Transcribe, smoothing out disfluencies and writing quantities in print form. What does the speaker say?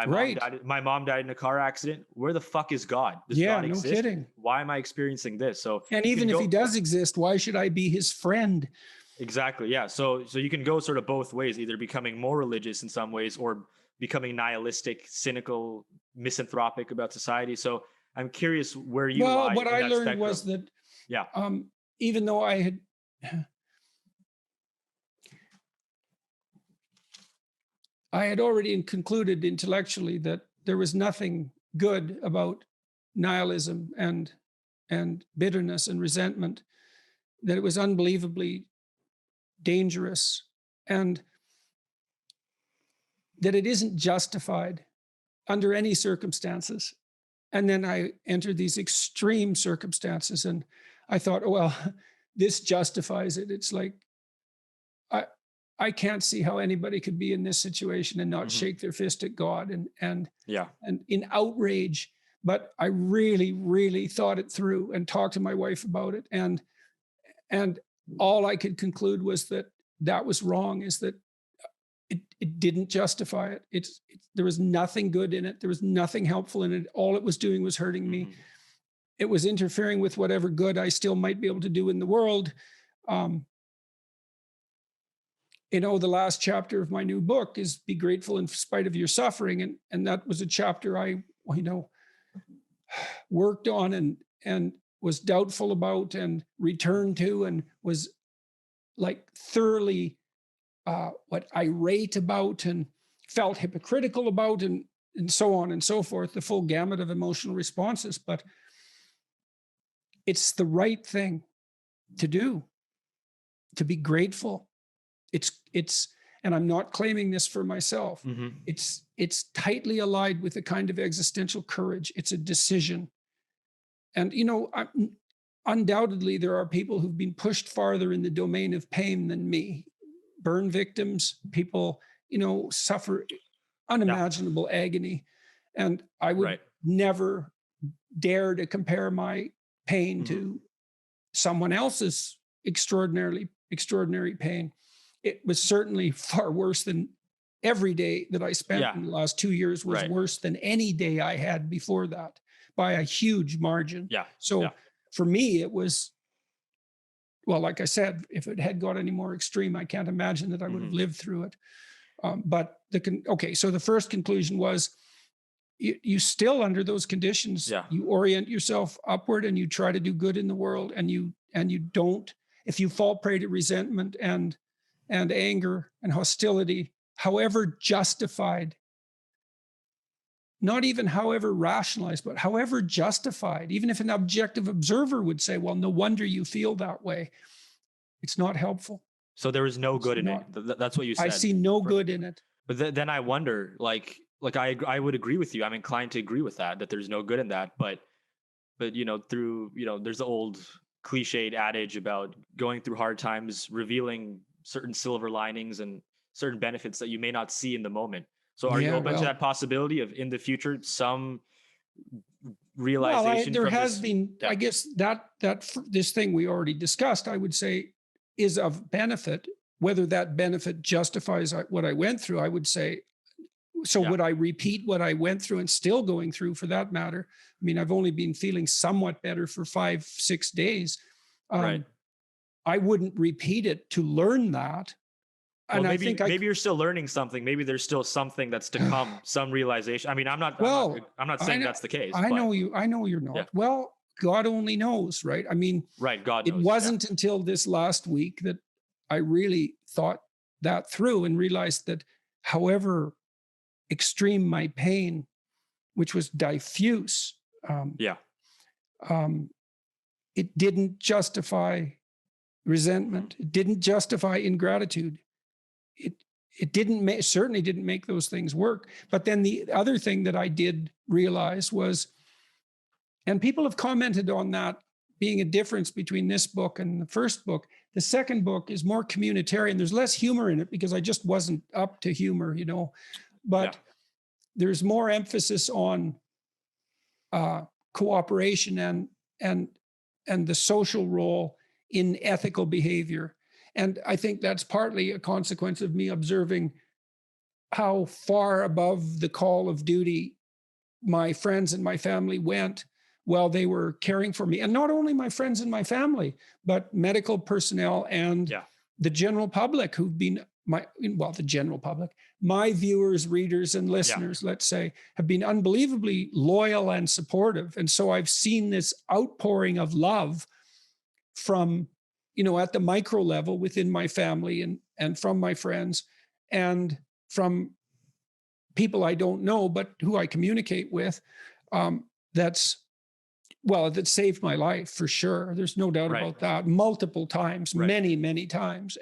Right. My mom died in a car accident. Where the fuck is God? Does Yeah, God no exist? kidding. Why am I experiencing this? So And you can even if he go does exist, why should I be his friend? exactly. Yeah. So you can go sort of both ways, either becoming more religious in some ways or becoming nihilistic, cynical, misanthropic about society. So I'm curious where you Well, lie what in I that learned was spectrum. that Yeah. even though I had already concluded intellectually that there was nothing good about nihilism and bitterness and resentment, that it was unbelievably dangerous, and that it isn't justified under any circumstances. And then I entered these extreme circumstances and I thought, oh, well, this justifies it. It's like, I, I can't see how anybody could be in this situation and not Hmm. shake their fist at God Yeah. and in outrage. But I really, really thought it through and talked to my wife about it. And all I could conclude was that that was wrong, is that it didn't justify it. There was nothing good in it. There was nothing helpful in it. All it was doing was hurting me. Hmm. It was interfering with whatever good I still might be able to do in the world. Um, the last chapter of my new book is "Be Grateful in Spite of Your Suffering," and that was a chapter I, worked on and was doubtful about and returned to, and was like thoroughly irate about and felt hypocritical about, and so on and so forth, the full gamut of emotional responses. But it's the right thing to do, to be grateful. It's and I'm not claiming this for myself. Hmm. It's tightly allied with a kind of existential courage. It's a decision. And undoubtedly there are people who've been pushed farther in the domain of pain than me. Burn victims, people, suffer Yeah. unimaginable agony. And I would Right. never dare to compare my pain Hmm. to someone else's extraordinary pain. It was certainly far worse than every day that I spent Yeah. in the last 2 years was Right. worse than any day I had before that by a huge margin. Yeah. Yeah. So for me, it was, well, like I said, if it had got any more extreme, I can't imagine that I would Hmm. have lived through it. But okay, so the first conclusion was you still, under those conditions, Yeah. you orient yourself upward and you try to do good in the world, and you don't, if you fall prey to resentment and anger and hostility, however justified, not even however rationalized, but however justified, even if an objective observer would say, well, no wonder you feel that way, it's not helpful. So there is no It's good in it. not. That's what you I said. see no good in it. But then I wonder, like I would agree with you. I'm inclined to agree with that there's no good in that. But through there's the old cliched adage about going through hard times, revealing certain silver linings and certain benefits that you may not see in the moment. So are you Yeah, open to well, that possibility of in the future some Well, realization there from has this? been, Yeah. I guess this thing we already discussed, I would say, is of benefit. Whether that benefit justifies what I went through, I would say. So Yeah. would I repeat what I went through, and still going through for that matter? I mean, I've only been feeling somewhat better for 5-6 days. Right. I wouldn't repeat it to learn that. Well, And I think maybe you're still learning something. Maybe there's still something that's to come, some realization. I mean, well, I'm not I saying know, that's the case, I but know you, I know you're yeah. not. Well, God only knows, right? I mean, Right. God it knows. Yeah. wasn't until this last week that I really thought that through and realized that however extreme my pain, which was diffuse, Yeah. um, it didn't justify Mhm. resentment. It didn't justify ingratitude. It certainly didn't make those things work. But then the other thing that I did realize was, and people have commented on that being a difference between this book and the first book. The second book is more communitarian. There's less humor in it because I just wasn't up to humor, Yeah. but there's more emphasis on cooperation and and the social role in ethical behavior. And I think that's partly a consequence of me observing how far above the call of duty my friends and my family went while they were caring for me. And not only my friends and my family, but medical personnel and Yeah. the general public who've been the general public, my viewers, readers, and Yeah. listeners, let's say, have been unbelievably loyal and supportive. And so I've seen this outpouring of love from, at the micro level within my family and from my friends and from people I don't know, but who I communicate with. Um, that's that saved my life for sure. There's no doubt Right. about that. Multiple times, Right. many, many times.